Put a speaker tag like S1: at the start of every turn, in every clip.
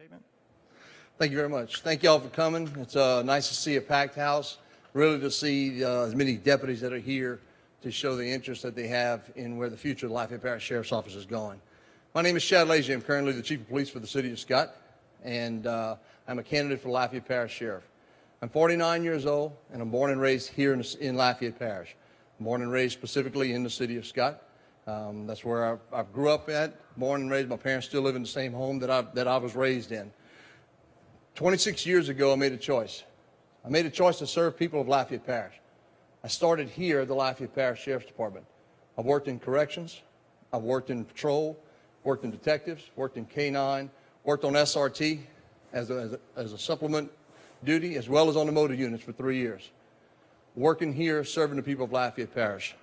S1: Statement.
S2: Thank you very much. Thank you all for coming. It's nice to see a packed house, really to see as many deputies that are here to show the interest that they have in where the future of the Lafayette Parish Sheriff's Office is going. My name is Chad Lazy. I'm currently the Chief of Police for the City of Scott, and I'm a candidate for Lafayette Parish Sheriff. I'm 49 years old, and I'm born and raised here in Lafayette Parish. I'm born and raised specifically in the City of Scott. That's where I grew up at, born and raised. My parents still live in the same home that I was raised in. 26 years ago, I made a choice. I made a choice to serve people of Lafayette Parish. I started here at the Lafayette Parish Sheriff's Department. I've worked in corrections, I've worked in patrol, worked in detectives, worked in K-9, worked on SRT as a supplement duty, as well as on the motor units for 3 years. Working here, serving the people of Lafayette Parish.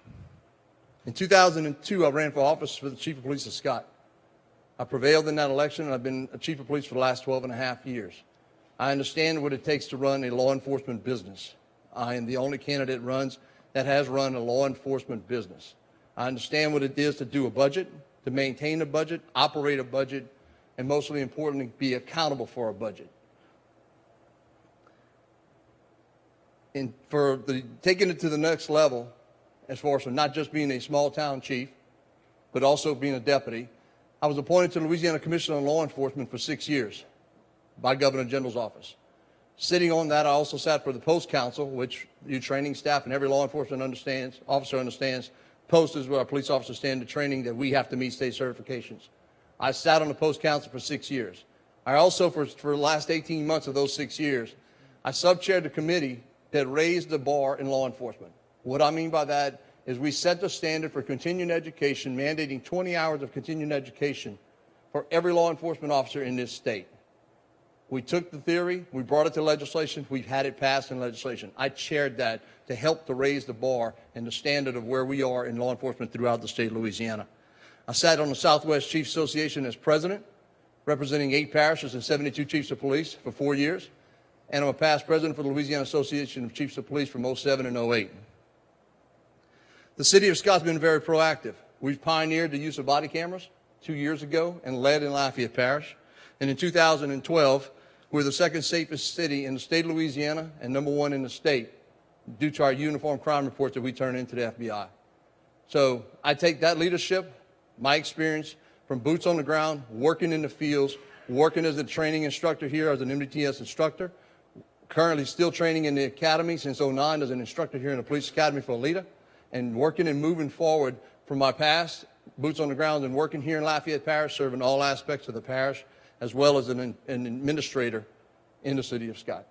S2: In 2002, I ran for office for the Chief of Police of Scott. I prevailed in that election, and I've been a Chief of Police for the last 12 and a half years. I understand what it takes to run a law enforcement business. I am the only candidate that has run a law enforcement business. I understand what it is to do a budget, to maintain a budget, operate a budget, and mostly importantly, be accountable for a budget. And for taking it to the next level, as far as not just being a small town chief, but also being a deputy, I was appointed to the Louisiana Commission on Law Enforcement for 6 years by Governor General's office. Sitting on that, I also sat for the Post Council, which your training staff and every law enforcement officer understands. Post is where our police officers stand to training that we have to meet state certifications. I sat on the Post Council for 6 years. I also, for the last 18 months of those 6 years, I sub-chaired the committee that raised the bar in law enforcement. What I mean by that is we set the standard for continuing education, mandating 20 hours of continuing education for every law enforcement officer in this state. We took the theory, we brought it to legislation, we've had it passed in legislation. I chaired that to help to raise the bar and the standard of where we are in law enforcement throughout the state of Louisiana. I sat on the Southwest Chiefs Association as president, representing 8 parishes and 72 chiefs of police for 4 years. And I'm a past president for the Louisiana Association of Chiefs of Police from 07 and 08. The City of Scott's been very proactive. We've pioneered the use of body cameras 2 years ago and led in Lafayette Parish. And in 2012, we're the second safest city in the state of Louisiana and #1 in the state due to our uniform crime reports that we turn into the FBI. So I take that leadership, my experience from boots on the ground, working in the fields, working as a training instructor here as an MDTS instructor, currently still training in the academy since 09 as an instructor here in the Police Academy for Alita, and working and moving forward from my past, boots on the ground, and working here in Lafayette Parish, serving all aspects of the parish, as well as an administrator in the City of Scott.